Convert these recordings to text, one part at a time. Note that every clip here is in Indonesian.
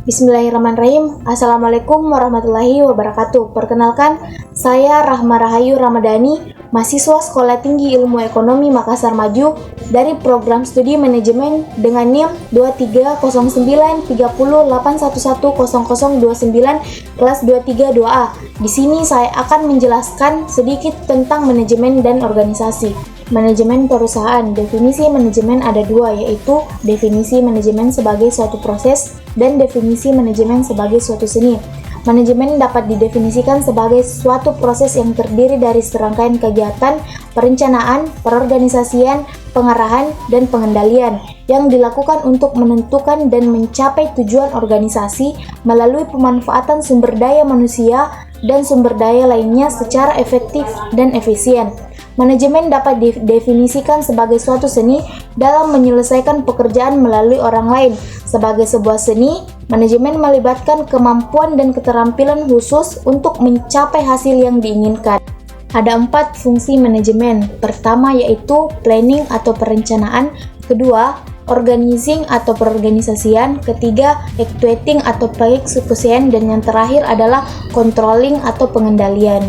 Bismillahirrahmanirrahim. Assalamualaikum warahmatullahi wabarakatuh. Perkenalkan, saya Rahma Rahayu Ramadhani, mahasiswa Sekolah Tinggi Ilmu Ekonomi Makassar Maju dari Program Studi Manajemen dengan NIM 23093081100029 kelas 23 2A. Di sini saya akan menjelaskan sedikit tentang manajemen dan organisasi. Manajemen perusahaan. Definisi manajemen ada dua, yaitu definisi manajemen sebagai suatu proses dan definisi manajemen sebagai suatu seni. Manajemen dapat didefinisikan sebagai suatu proses yang terdiri dari serangkaian kegiatan, perencanaan, perorganisasian, pengarahan, dan pengendalian yang dilakukan untuk menentukan dan mencapai tujuan organisasi melalui pemanfaatan sumber daya manusia dan sumber daya lainnya secara efektif dan efisien. Manajemen dapat didefinisikan sebagai suatu seni dalam menyelesaikan pekerjaan melalui orang lain. Sebagai sebuah seni, manajemen melibatkan kemampuan dan keterampilan khusus untuk mencapai hasil yang diinginkan. Ada 4 fungsi manajemen. Pertama yaitu planning atau perencanaan, kedua organizing atau perorganisasian, ketiga actuating atau pengeksekusian, dan yang terakhir adalah controlling atau pengendalian.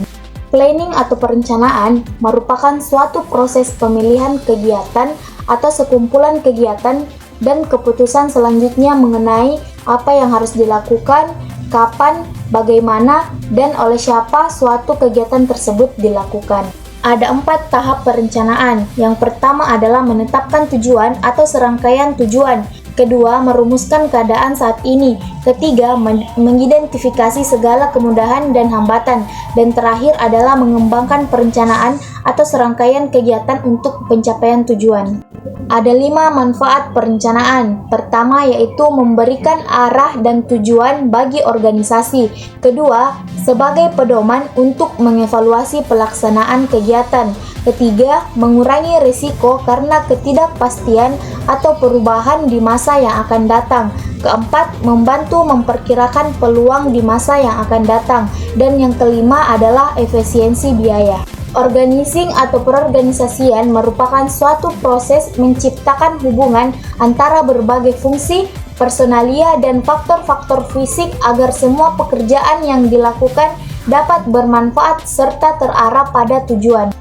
Planning atau perencanaan merupakan suatu proses pemilihan kegiatan atau sekumpulan kegiatan dan keputusan selanjutnya mengenai apa yang harus dilakukan, kapan, bagaimana, dan oleh siapa suatu kegiatan tersebut dilakukan. Ada 4 tahap perencanaan. Yang pertama adalah menetapkan tujuan atau serangkaian tujuan. Kedua, merumuskan keadaan saat ini. Ketiga, mengidentifikasi segala kemudahan dan hambatan. Dan terakhir adalah mengembangkan perencanaan atau serangkaian kegiatan untuk pencapaian tujuan. Ada 5 manfaat perencanaan. Pertama yaitu memberikan arah dan tujuan bagi organisasi. Kedua, sebagai pedoman untuk mengevaluasi pelaksanaan kegiatan. Ketiga, mengurangi risiko karena ketidakpastian atau perubahan di masa yang akan datang. Keempat, membantu memperkirakan peluang di masa yang akan datang. Dan yang kelima adalah efisiensi biaya. Organizing atau perorganisasian merupakan suatu proses menciptakan hubungan antara berbagai fungsi, personalia, dan faktor-faktor fisik agar semua pekerjaan yang dilakukan dapat bermanfaat serta terarah pada tujuan.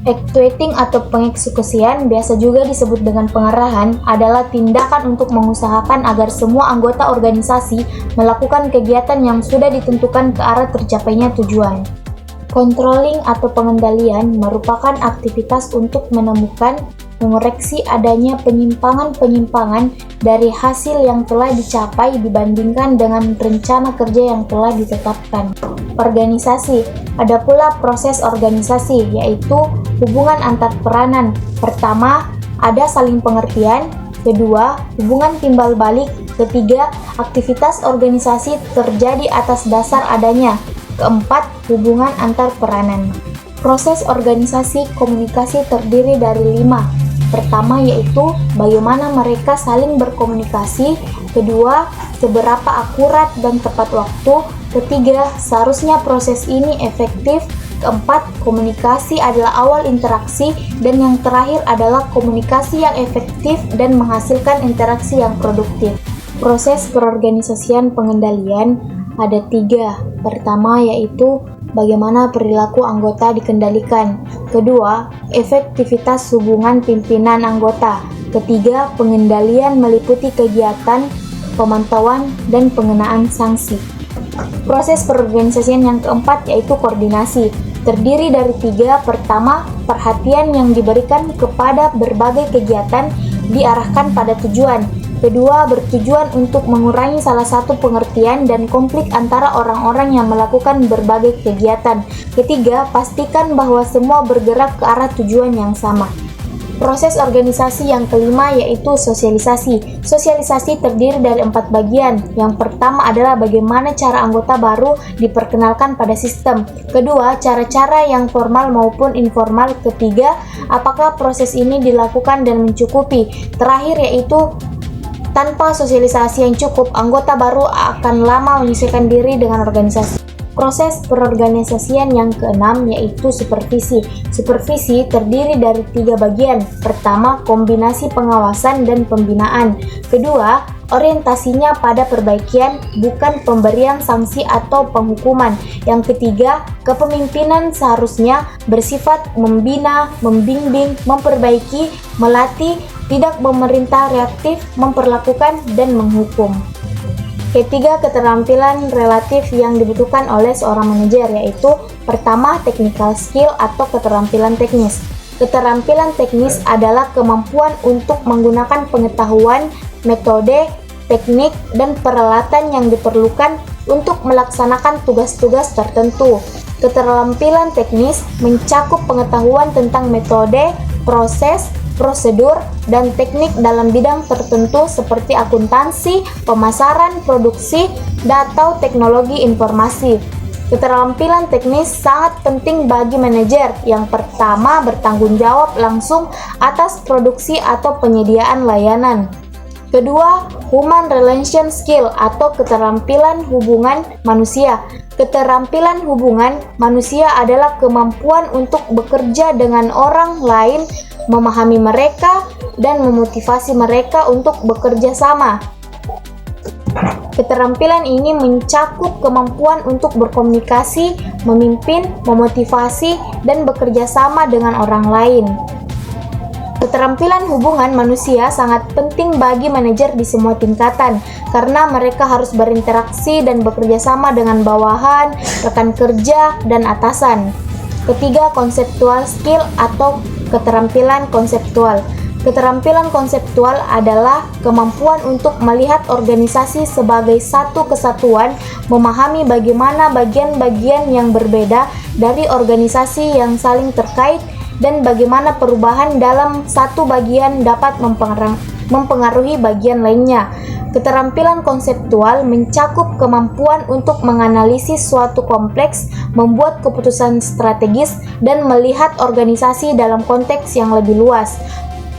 Actuating atau pengeksekusian, biasa juga disebut dengan pengarahan, adalah tindakan untuk mengusahakan agar semua anggota organisasi melakukan kegiatan yang sudah ditentukan ke arah tercapainya tujuan. Controlling atau pengendalian merupakan aktivitas untuk menemukan, mengoreksi adanya penyimpangan-penyimpangan dari hasil yang telah dicapai dibandingkan dengan rencana kerja yang telah ditetapkan. Organisasi. Ada pula proses organisasi, yaitu hubungan antar peranan. Pertama, ada saling pengertian. Kedua, hubungan timbal balik. Ketiga, aktivitas organisasi terjadi atas dasar adanya. Keempat, hubungan antar peranan. Proses organisasi komunikasi terdiri dari 5. Pertama yaitu bagaimana mereka saling berkomunikasi. Kedua, seberapa akurat dan tepat waktu. Ketiga, seharusnya proses ini efektif. Keempat, komunikasi adalah awal interaksi. Dan yang terakhir adalah komunikasi yang efektif dan menghasilkan interaksi yang produktif. Proses perorganisasian pengendalian ada 3. Pertama yaitu bagaimana perilaku anggota dikendalikan. Kedua, efektivitas hubungan pimpinan anggota. Ketiga, pengendalian meliputi kegiatan, pemantauan, dan pengenaan sanksi. Proses perorganisasian yang keempat yaitu koordinasi. Terdiri dari 3. Pertama, perhatian yang diberikan kepada berbagai kegiatan diarahkan pada tujuan. Kedua, bertujuan untuk mengurangi salah satu pengertian dan konflik antara orang-orang yang melakukan berbagai kegiatan. Ketiga, pastikan bahwa semua bergerak ke arah tujuan yang sama. Proses organisasi yang kelima yaitu sosialisasi. Sosialisasi terdiri dari 4 bagian. Yang pertama adalah bagaimana cara anggota baru diperkenalkan pada sistem. Kedua, cara-cara yang formal maupun informal. Ketiga, apakah proses ini dilakukan dan mencukupi. Terakhir yaitu tanpa sosialisasi yang cukup, anggota baru akan lama menyesuaikan diri dengan organisasi. Proses perorganisasian yang keenam yaitu supervisi. Supervisi terdiri dari 3 bagian. Pertama, kombinasi pengawasan dan pembinaan. Kedua, orientasinya pada perbaikan, bukan pemberian sanksi atau penghukuman. Yang ketiga, kepemimpinan seharusnya bersifat membina, membimbing, memperbaiki, melatih, tidak memerintah reaktif, memperlakukan, dan menghukum. Ketiga, keterampilan relatif yang dibutuhkan oleh seorang manajer yaitu pertama, technical skill atau keterampilan teknis. Keterampilan teknis adalah kemampuan untuk menggunakan pengetahuan, metode, teknik, dan peralatan yang diperlukan untuk melaksanakan tugas-tugas tertentu. Keterampilan teknis mencakup pengetahuan tentang metode, proses, prosedur, dan teknik dalam bidang tertentu seperti akuntansi, pemasaran, produksi, atau teknologi informasi. Keterampilan teknis sangat penting bagi manajer. Yang pertama, bertanggung jawab langsung atas produksi atau penyediaan layanan. Kedua, human relation skill atau keterampilan hubungan manusia. Keterampilan hubungan manusia adalah kemampuan untuk bekerja dengan orang lain, memahami mereka, dan memotivasi mereka untuk bekerja sama. Keterampilan ini mencakup kemampuan untuk berkomunikasi, memimpin, memotivasi, dan bekerja sama dengan orang lain. Keterampilan hubungan manusia sangat penting bagi manajer di semua tingkatan karena mereka harus berinteraksi dan bekerja sama dengan bawahan, rekan kerja, dan atasan. Ketiga, conceptual skill atau keterampilan konseptual. Keterampilan konseptual adalah kemampuan untuk melihat organisasi sebagai satu kesatuan, memahami bagaimana bagian-bagian yang berbeda dari organisasi yang saling terkait, dan bagaimana perubahan dalam satu bagian dapat mempengaruhi bagian lainnya. Keterampilan konseptual mencakup kemampuan untuk menganalisis suatu kompleks, membuat keputusan strategis, dan melihat organisasi dalam konteks yang lebih luas.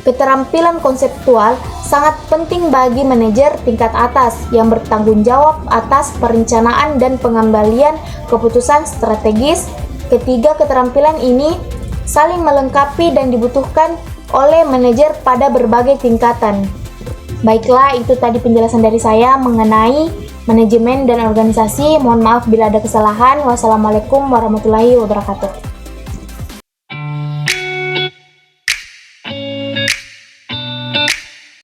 Keterampilan konseptual sangat penting bagi manajer tingkat atas yang bertanggung jawab atas perencanaan dan pengambilan keputusan strategis. Ketiga keterampilan ini saling melengkapi dan dibutuhkan oleh manajer pada berbagai tingkatan. Baiklah, itu tadi penjelasan dari saya mengenai manajemen dan organisasi. Mohon maaf bila ada kesalahan. Wassalamualaikum warahmatullahi wabarakatuh.